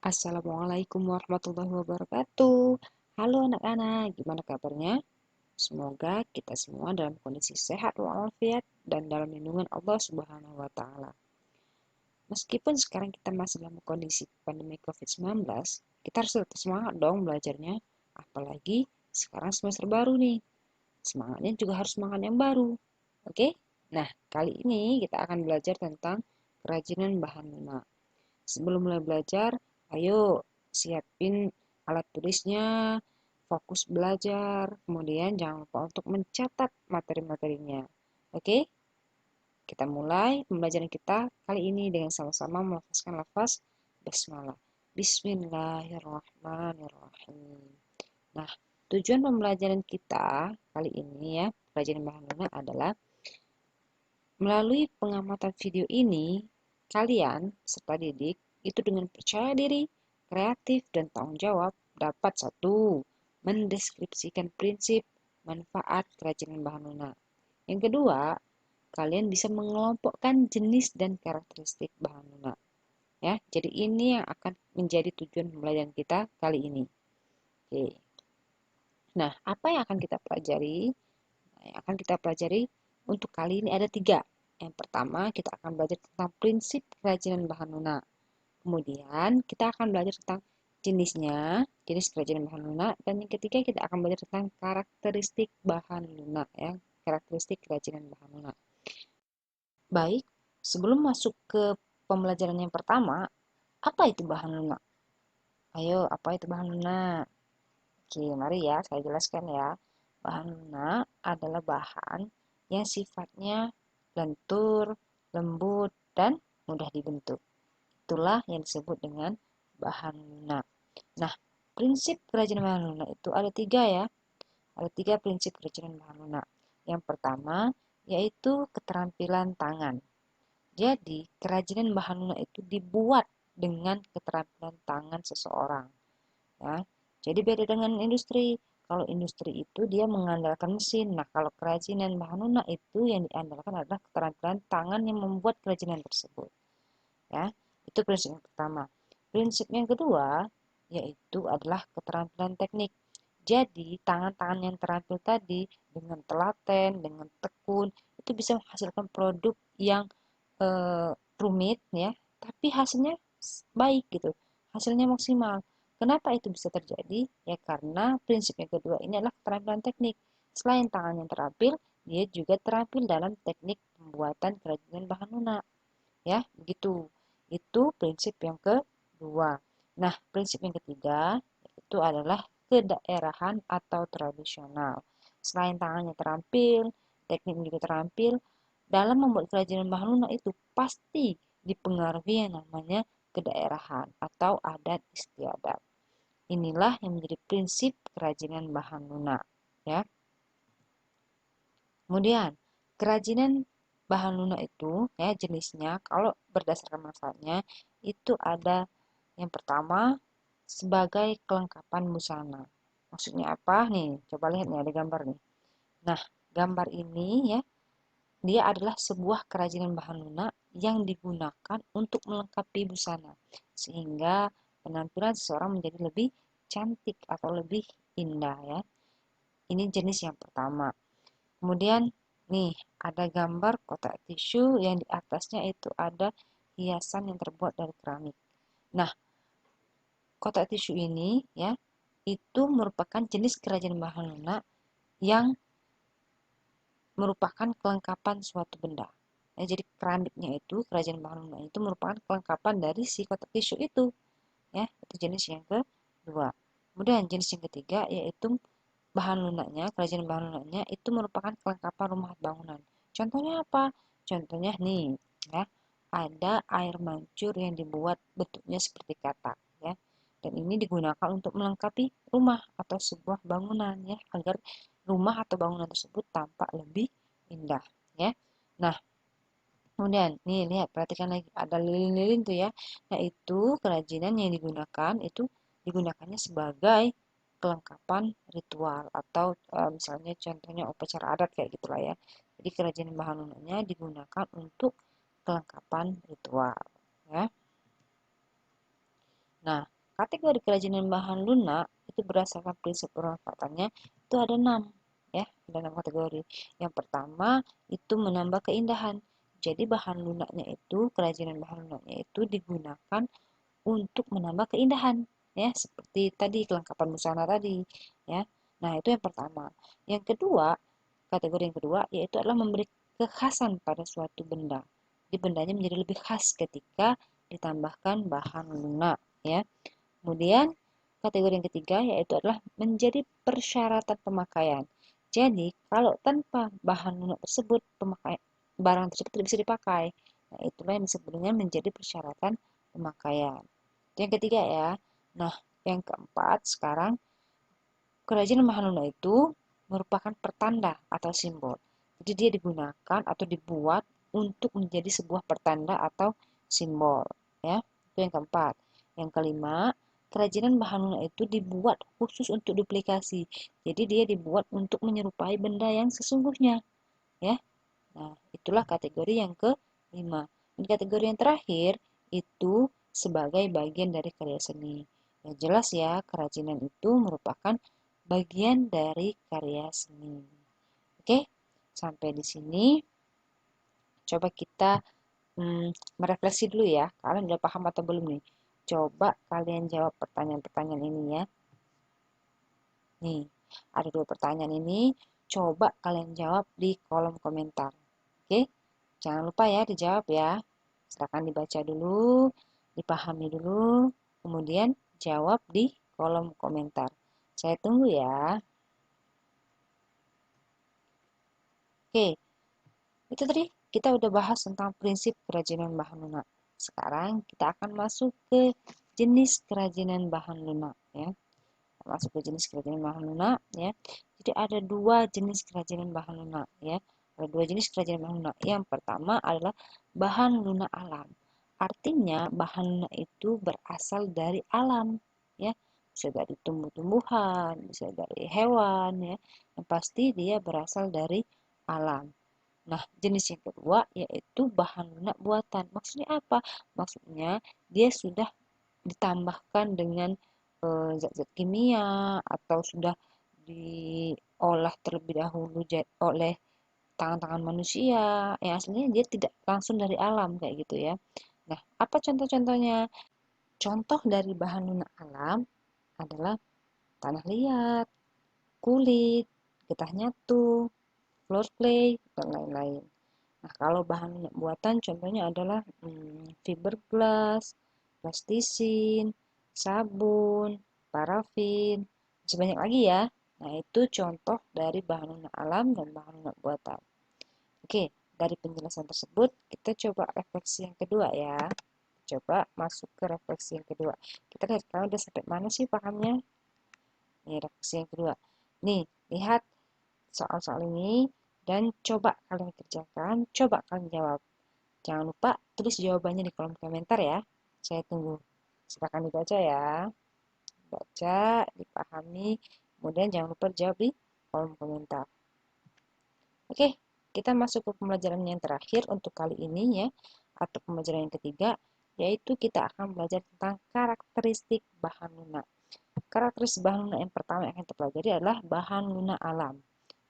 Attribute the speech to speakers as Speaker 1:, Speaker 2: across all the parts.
Speaker 1: Assalamualaikum warahmatullahi wabarakatuh. Halo anak-anak, gimana kabarnya? Semoga kita semua dalam kondisi sehat walafiat dan dalam lindungan Allah Subhanahu wa taala. Meskipun sekarang kita masih dalam kondisi pandemi COVID-19, kita harus tetap semangat dong belajarnya. Apalagi sekarang semester baru nih. Semangatnya juga harus semangat yang baru. Oke? Nah, kali ini kita akan belajar tentang kerajinan bahan lunak. Sebelum mulai belajar, ayo siapin alat tulisnya, fokus belajar, kemudian jangan lupa untuk mencatat materi-materinya. Oke, kita mulai pembelajaran kita kali ini dengan sama-sama melafazkan lafaz basmalah. Bismillahirrahmanirrahim. Nah, tujuan pembelajaran kita kali ini ya, pembelajaran bahan lunak adalah melalui pengamatan video ini, kalian serta didik itu dengan percaya diri, kreatif, dan tanggung jawab dapat satu, mendeskripsikan prinsip, manfaat kerajinan bahan lunak. Yang kedua, kalian bisa mengelompokkan jenis dan karakteristik bahan lunak. Ya, jadi ini yang akan menjadi tujuan pembelajaran kita kali ini. Oke. Nah, apa yang akan kita pelajari? Nah, yang akan kita pelajari untuk kali ini ada tiga. Yang pertama, kita akan belajar tentang prinsip kerajinan bahan lunak. Kemudian, kita akan belajar tentang jenisnya, jenis kerajinan bahan lunak. Dan yang ketiga, kita akan belajar tentang karakteristik bahan lunak, ya, karakteristik kerajinan bahan lunak. Baik, sebelum masuk ke pembelajaran yang pertama, apa itu bahan lunak? Ayo, apa itu bahan lunak? Oke, mari ya, saya jelaskan ya. Bahan lunak adalah bahan yang sifatnya lentur, lembut, dan mudah dibentuk. Itulah yang disebut dengan bahan lunak. Nah, prinsip kerajinan bahan lunak itu ada tiga ya. Ada tiga prinsip kerajinan bahan lunak. Yang pertama, yaitu keterampilan tangan. Jadi, kerajinan bahan lunak itu dibuat dengan keterampilan tangan seseorang. Ya. Jadi beda dengan industri. Kalau industri itu dia mengandalkan mesin. Nah, kalau kerajinan bahan lunak itu yang diandalkan adalah keterampilan tangan yang membuat kerajinan tersebut. Ya, itu prinsip yang pertama. Prinsip yang kedua yaitu adalah keterampilan teknik. Jadi, tangan-tangan yang terampil tadi dengan telaten, dengan tekun, itu bisa menghasilkan produk yang rumit ya, tapi hasilnya baik gitu. Hasilnya maksimal. Kenapa itu bisa terjadi? Ya karena prinsip yang kedua ini adalah keterampilan teknik. Selain tangan yang terampil, dia juga terampil dalam teknik pembuatan kerajinan bahan lunak. Ya, begitu. Itu prinsip yang kedua. Nah, prinsip yang ketiga itu adalah kedaerahan atau tradisional. Selain tangannya terampil, teknik juga terampil, dalam membuat kerajinan bahan lunak itu pasti dipengaruhi yang namanya kedaerahan atau adat istiadat. Inilah yang menjadi prinsip kerajinan bahan lunak, ya. Kemudian, kerajinan bahan lunak itu ya jenisnya kalau berdasarkan manfaatnya itu ada yang pertama sebagai kelengkapan busana. Maksudnya apa nih? Coba lihat nih ada gambar nih. Nah, gambar ini ya dia adalah sebuah kerajinan bahan lunak yang digunakan untuk melengkapi busana sehingga penampilan seseorang menjadi lebih cantik atau lebih indah ya. Ini jenis yang pertama. Kemudian nih ada gambar kotak tisu yang di atasnya itu ada hiasan yang terbuat dari keramik. Nah, kotak tisu ini ya itu merupakan jenis kerajinan bahan lunak yang merupakan kelengkapan suatu benda. Ya, jadi keramiknya itu, kerajinan bahan lunak itu merupakan kelengkapan dari si kotak tisu itu. Ya, itu jenis yang kedua. Kemudian jenis yang ketiga yaitu bahan lunaknya, kerajinan bahan lunaknya itu merupakan kelengkapan rumah bangunan. Contohnya apa? Contohnya nih, ya, ada air mancur yang dibuat bentuknya seperti katak, ya. Dan ini digunakan untuk melengkapi rumah atau sebuah bangunan, ya, agar rumah atau bangunan tersebut tampak lebih indah, ya. Nah, kemudian nih lihat perhatikan lagi ada lilin-lilin tuh ya. Nah, itu kerajinan yang digunakan itu digunakannya sebagai kelengkapan ritual atau misalnya contohnya upacara adat kayak gitulah ya. Jadi kerajinan bahan lunaknya digunakan untuk kelengkapan ritual ya. Nah, kategori kerajinan bahan lunak itu berdasarkan prinsip pemanfaatannya itu ada 6 ya, ada 6 kategori. Yang pertama itu menambah keindahan. Jadi bahan lunaknya itu, kerajinan bahan lunaknya itu digunakan untuk menambah keindahan ya, seperti tadi kelengkapan busana tadi ya. Nah, itu yang pertama. Yang kedua, kategori yang kedua yaitu adalah memberi kekhasan pada suatu benda. Jadi bendanya menjadi lebih khas ketika ditambahkan bahan lunak ya. Kemudian kategori yang ketiga yaitu adalah menjadi persyaratan pemakaian. Jadi kalau tanpa bahan lunak tersebut barang tersebut tidak bisa dipakai. Nah, itulah yang disebut dengan menjadi persyaratan pemakaian. Yang ketiga ya. Nah, yang keempat sekarang kerajinan bahan lunak itu merupakan pertanda atau simbol. Jadi dia digunakan atau dibuat untuk menjadi sebuah pertanda atau simbol ya. Itu yang keempat. Yang kelima, kerajinan bahan lunak itu dibuat khusus untuk duplikasi. Jadi dia dibuat untuk menyerupai benda yang sesungguhnya ya. Nah, itulah kategori yang kelima. Dan kategori yang terakhir itu sebagai bagian dari karya seni. Yang jelas ya, kerajinan itu merupakan bagian dari karya seni. Oke, sampai di sini coba kita merefleksi dulu ya. Kalian udah paham atau belum nih? Coba kalian jawab pertanyaan-pertanyaan ini ya. Nih, ada 2 pertanyaan ini. Coba kalian jawab di kolom komentar. Oke, jangan lupa ya dijawab ya. Silakan dibaca dulu, dipahami dulu, kemudian jawab di kolom komentar. Saya tunggu ya. Oke, itu tadi kita udah bahas tentang prinsip kerajinan bahan lunak. Sekarang kita akan masuk ke jenis kerajinan bahan lunak ya. Masuk ke jenis kerajinan bahan lunak ya. Jadi ada 2 jenis kerajinan bahan lunak ya. Ada 2 jenis kerajinan bahan lunak. Yang pertama adalah bahan lunak alam. Artinya bahan lunak itu berasal dari alam ya. Bisa dari tumbuh-tumbuhan, bisa dari hewan ya. Yang pasti dia berasal dari alam. Nah, jenis yang kedua yaitu bahan lunak buatan. Maksudnya apa? Maksudnya dia sudah ditambahkan dengan zat-zat kimia atau sudah diolah terlebih dahulu oleh tangan-tangan manusia. Yang aslinya dia tidak langsung dari alam kayak gitu ya. Nah, apa contoh-contohnya? Contoh dari bahan lunak alam adalah tanah liat, kulit, getah nyatu, floor clay, dan lain-lain. Nah, kalau bahan minyak buatan contohnya adalah fiberglass, plastisin, sabun, parafin, sebanyak lagi ya. Nah, itu contoh dari bahan lunak alam dan bahan lunak buatan. Oke, dari penjelasan tersebut, kita coba refleksi yang kedua ya. Coba masuk ke refleksi yang kedua. Kita lihat kalian udah sampai mana sih pahamnya? Nih, refleksi yang kedua. Nih, lihat soal-soal ini dan coba kalian kerjakan, coba kalian jawab. Jangan lupa tulis jawabannya di kolom komentar ya. Saya tunggu. Silakan dibaca ya. Baca, dipahami, kemudian jangan lupa jawab di kolom komentar. Oke, kita masuk ke pembelajaran yang terakhir untuk kali ini ya, atau pembelajaran yang ketiga, yaitu kita akan belajar tentang karakteristik bahan lunak. Karakteristik bahan lunak yang pertama yang akan kita pelajari adalah bahan lunak alam.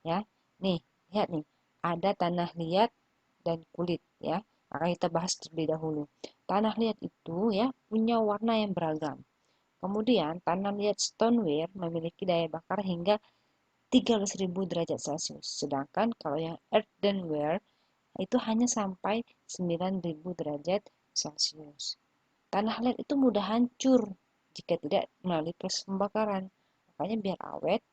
Speaker 1: Ya, nih, lihat nih, ada tanah liat dan kulit ya. Akan kita bahas terlebih dahulu. Tanah liat itu ya punya warna yang beragam. Kemudian tanah liat stoneware memiliki daya bakar hingga 13.000 derajat Celcius. Sedangkan kalau yang earthenware itu hanya sampai 9.000 derajat Celcius. Tanah liat itu mudah hancur jika tidak melalui proses pembakaran. Makanya biar awet,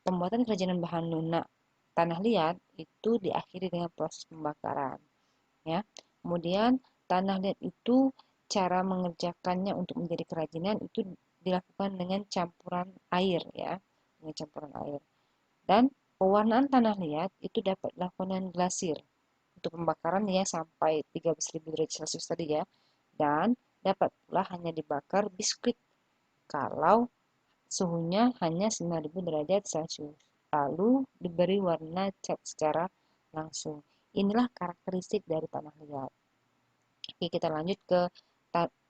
Speaker 1: pembuatan kerajinan bahan lunak tanah liat itu diakhiri dengan proses pembakaran. Ya. Kemudian tanah liat itu cara mengerjakannya untuk menjadi kerajinan itu dilakukan dengan campuran air ya, dengan campuran air. Dan pewarnaan tanah liat itu dapat dilakukan dengan glasir untuk pembakaran ya sampai 13.000 derajat Celcius tadi ya. Dan dapat pula hanya dibakar biskuit kalau suhunya hanya 9.000 derajat Celcius. Lalu diberi warna cat secara langsung. Inilah karakteristik dari tanah liat. Oke, kita lanjut ke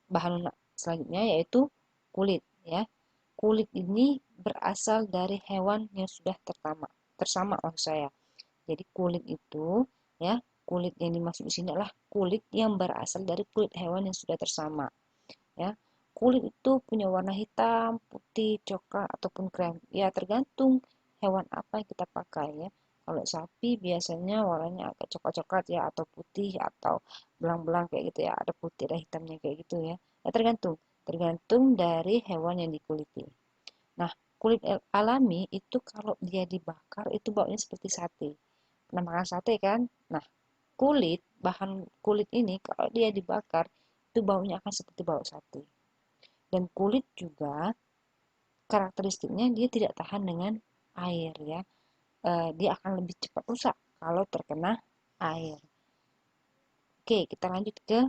Speaker 1: bahan lunak selanjutnya yaitu kulit ya. Kulit ini berasal dari hewan yang sudah tersama maksud saya. Jadi kulit itu ya, kulit yang dimaksud di sini adalah kulit yang berasal dari kulit hewan yang sudah tersama ya. Kulit itu punya warna hitam, putih, coklat ataupun krem. Ya tergantung hewan apa yang kita pakai ya. Kalau sapi biasanya warnanya agak coklat-coklat ya, atau putih atau belang-belang kayak gitu ya. Ada putih ada hitamnya kayak gitu ya. Ya tergantung dari hewan yang dikuliti. Nah, kulit alami itu kalau dia dibakar itu baunya seperti sate. Pernah makan sate kan? Nah, bahan kulit ini kalau dia dibakar itu baunya akan seperti bau sate. Dan kulit juga karakteristiknya dia tidak tahan dengan air ya. Dia akan lebih cepat rusak kalau terkena air. Oke, kita lanjut ke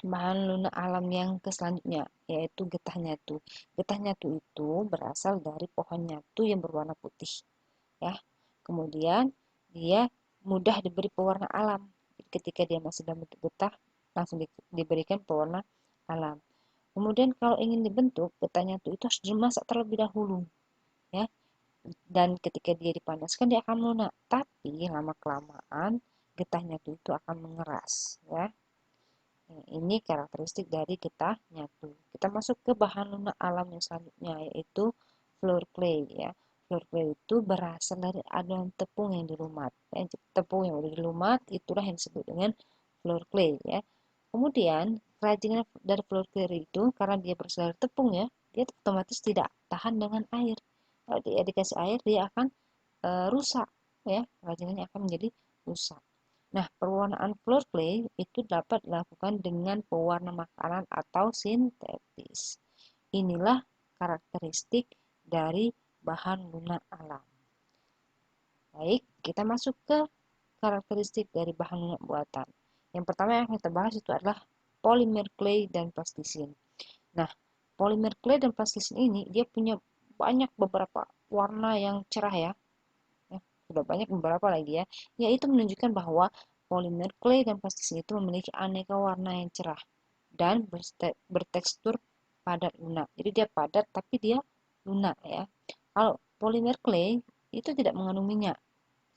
Speaker 1: bahan lunak alam yang ke selanjutnya, yaitu getah nyatu. Getah nyatu itu berasal dari pohon nyatu yang berwarna putih ya. Kemudian dia mudah diberi pewarna alam. Ketika dia masih dalam bentuk getah, langsung diberikan pewarna alam. Kemudian kalau ingin dibentuk, getah nyatu itu harus dimasak terlebih dahulu ya. Dan ketika dia dipanaskan dia akan melunak. Tapi lama kelamaan getah nyatu itu akan mengeras ya. Nah, ini karakteristik dari getah nyatu. Kita masuk ke bahan lunak alam yang selanjutnya, yaitu flour clay ya. Flour clay itu berasal dari adonan tepung yang dilumat. Ya, tepung yang sudah dilumat itulah yang disebut dengan flour clay ya. Kemudian kerajinan dari flour clay itu karena dia berasal dari tepung ya, dia otomatis tidak tahan dengan air. Kalau dia dikasih air dia akan rusak ya, kerajinannya akan menjadi rusak. Nah, pewarnaan floor clay itu dapat dilakukan dengan pewarna makanan atau sintetis. Inilah karakteristik dari bahan lunak alam. Baik, kita masuk ke karakteristik dari bahan lunak buatan. Yang pertama yang kita bahas itu adalah polymer clay dan plastisin. Nah, polymer clay dan plastisin ini dia punya banyak beberapa warna yang cerah ya. Sudah banyak beberapa lagi ya. Yaitu menunjukkan bahwa polimer clay dan plastisin itu memiliki aneka warna yang cerah dan bertekstur padat lunak. Jadi dia padat tapi dia lunak ya. Kalau polimer clay itu tidak mengandung minyak,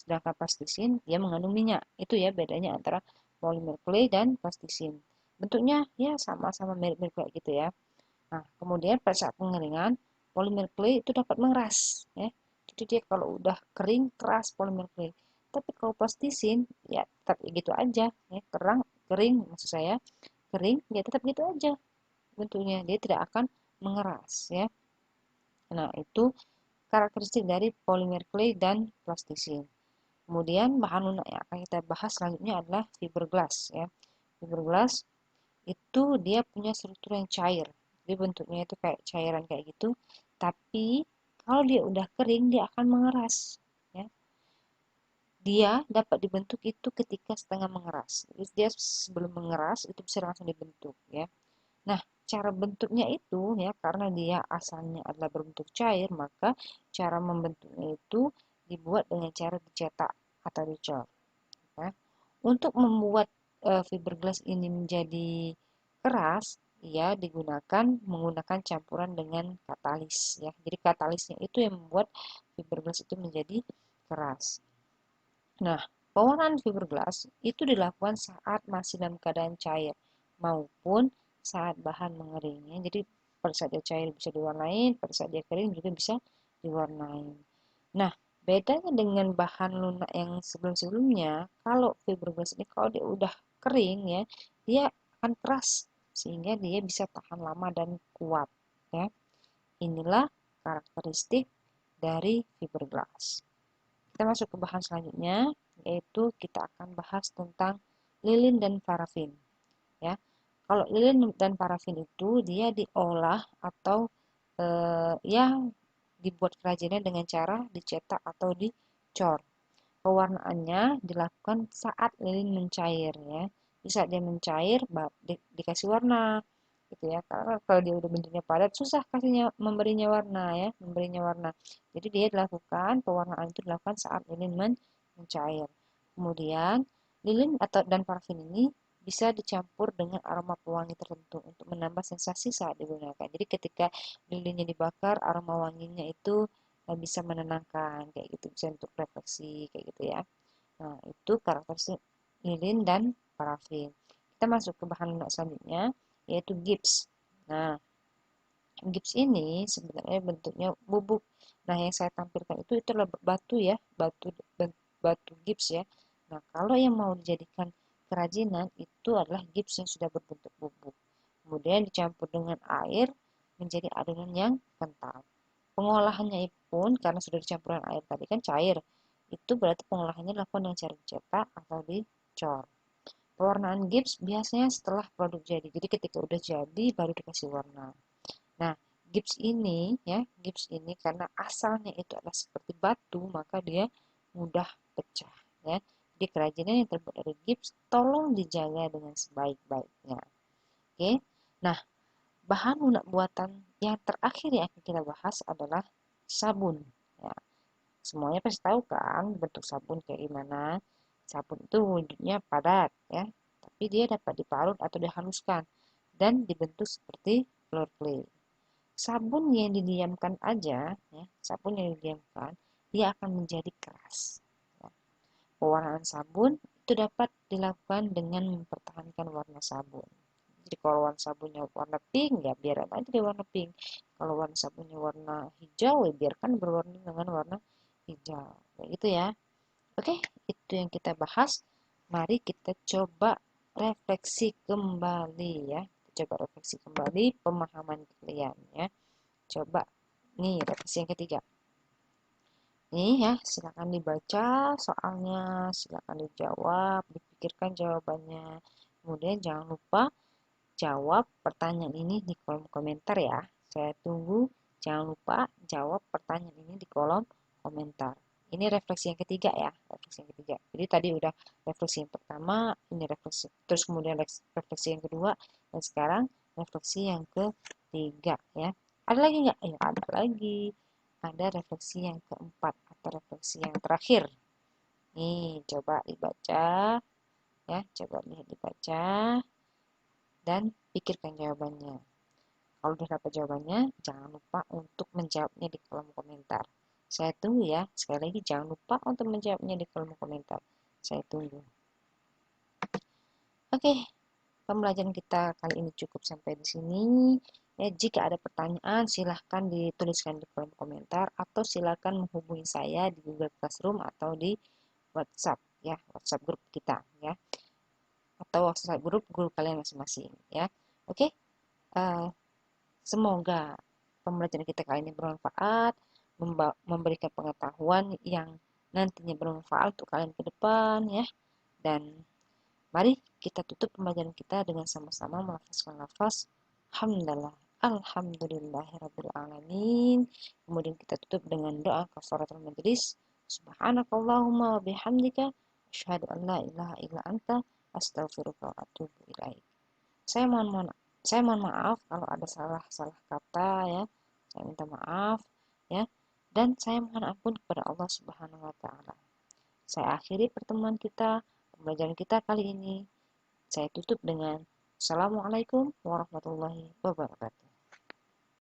Speaker 1: sedangkan plastisin dia mengandung minyak. Itu ya bedanya antara polimer clay dan plastisin. Bentuknya ya sama-sama mirip-mirip kayak gitu ya. Nah, kemudian pada saat pengeringan, polimer clay itu dapat mengeras ya. Jadi dia kalau udah kering keras polimer clay. Tapi kalau plastisin ya tetap gitu aja ya, kering maksud saya, kering ya tetap gitu aja bentuknya. Dia tidak akan mengeras ya. Nah, itu karakteristik dari polimer clay dan plastisin. Kemudian bahan lunak yang akan kita bahas selanjutnya adalah fiberglass ya. Fiberglass itu dia punya struktur yang cair. Jadi bentuknya itu kayak cairan kayak gitu. Tapi kalau dia udah kering dia akan mengeras. Ya. Dia dapat dibentuk itu ketika setengah mengeras. Jadi dia sebelum mengeras itu bisa langsung dibentuk ya. Nah, cara bentuknya itu ya karena dia asalnya adalah berbentuk cair, maka cara membentuknya itu dibuat dengan cara dicetak atau dicor. Ya. Untuk membuat fiberglass ini menjadi keras, ia menggunakan campuran dengan katalis ya. Jadi katalisnya itu yang membuat fiberglass itu menjadi keras. Nah, pewarnaan fiberglass itu dilakukan saat masih dalam keadaan cair maupun saat bahan mengering. Ya. Jadi pada saat dia cair bisa diwarnain, pada saat dia kering juga bisa diwarnain. Nah, bedanya dengan bahan lunak yang sebelum-sebelumnya, kalau fiberglass ini kalau dia udah kering ya, dia akan keras sehingga dia bisa tahan lama dan kuat ya. Inilah karakteristik dari fiberglass. Kita masuk ke bahan selanjutnya, yaitu kita akan bahas tentang lilin dan parafin ya. Kalau lilin dan parafin itu dia diolah atau ya dibuat kerajinan dengan cara dicetak atau dicor. Pewarnaannya dilakukan saat lilin mencair ya. Di saat dia mencair dikasih warna gitu ya. Karena kalau dia udah bentuknya padat susah memberinya warna ya, memberinya warna. Jadi dia dilakukan pewarnaan itu dilakukan saat lilin mencair. Kemudian lilin dan parfum ini bisa dicampur dengan aroma pewangi tertentu untuk menambah sensasi saat digunakan. Jadi ketika lilinnya dibakar, aroma wanginya itu bisa menenangkan kayak gitu, bisa untuk refleksi kayak gitu ya. Nah, itu karakteristik lilin dan parafin. Kita masuk ke bahan lunak selanjutnya, yaitu gips. Nah, gips ini sebenarnya bentuknya bubuk. Nah, yang saya tampilkan itu adalah batu ya, batu gips ya. Nah, kalau yang mau dijadikan kerajinan itu adalah gips yang sudah berbentuk bubuk. Kemudian dicampur dengan air menjadi adonan yang kental. Pengolahannya pun karena sudah dicampur dengan air tadi kan cair, itu berarti pengolahannya dilakukan dengan cara dicetak atau dicor. Pewarnaan gips biasanya setelah produk jadi. Jadi ketika udah jadi baru dikasih warna. Nah, gips ini karena asalnya itu adalah seperti batu, maka dia mudah pecah ya. Jadi kerajinan yang terbuat dari gips tolong dijaga dengan sebaik-baiknya. Oke. Nah, bahan lunak buatan yang terakhir yang akan kita bahas adalah sabun. Ya, semuanya pasti tahu kan bentuk sabun kayak gimana. Sabun itu wujudnya padat ya, tapi dia dapat diparut atau dihaluskan dan dibentuk seperti floor clay. Sabun yang didiamkan aja, ya, sabun yang didiamkan, dia akan menjadi keras. Ya. Pewarnaan sabun itu dapat dilakukan dengan mempertahankan warna sabun. Jadi kalau warna sabunnya warna pink, ya biarkan aja dia warna pink. Kalau warna sabunnya warna hijau, ya biarkan berwarna dengan warna hijau. Kayak gitu ya. Oke, itu yang kita bahas. Mari kita coba refleksi kembali ya. Coba refleksi kembali pemahaman kalian ya. Coba nih refleksi yang ketiga. Nih ya, silakan dibaca soalnya, silakan dijawab, dipikirkan jawabannya. Kemudian jangan lupa jawab pertanyaan ini di kolom komentar ya. Saya tunggu. Jangan lupa jawab pertanyaan ini di kolom komentar. Ini refleksi yang ketiga ya, refleksi yang ketiga. Jadi tadi udah refleksi yang pertama, ini refleksi, terus kemudian refleksi yang kedua, dan sekarang refleksi yang ketiga ya. Ada lagi nggak? Ya ada lagi. Ada refleksi yang keempat atau refleksi yang terakhir. Nih, coba dibaca ya, coba lihat dibaca dan pikirkan jawabannya. Kalau sudah dapat jawabannya, jangan lupa untuk menjawabnya di kolom komentar. Saya tunggu ya. Sekali lagi jangan lupa untuk menjawabnya di kolom komentar. Saya tunggu. Oke, pembelajaran kita kali ini cukup sampai di sini. Ya, jika ada pertanyaan, silahkan dituliskan di kolom komentar atau silahkan menghubungi saya di Google Classroom atau di WhatsApp ya, WhatsApp grup kita ya, atau WhatsApp grup guru kalian masing-masing ya. Oke, uh, semoga pembelajaran kita kali ini bermanfaat, memberikan pengetahuan yang nantinya bermanfaat untuk kalian ke depan ya. Dan mari kita tutup pembelajaran kita dengan sama-sama melafazkan lafaz Alhamdulillah. Alhamdulillahirabbil alamin. Kemudian kita tutup dengan doa kafaratul majelis. Subhanakallahumma wa bihamdika asyhadu an la ilaha illa anta astaghfiruka wa atubu ilaik. Saya mohon saya mohon maaf kalau ada salah-salah kata ya. Saya minta maaf ya. Dan saya mohon ampun kepada Allah Subhanahu wa taala. Saya akhiri pertemuan kita, pembelajaran kita kali ini. Saya tutup dengan Assalamualaikum warahmatullahi wabarakatuh.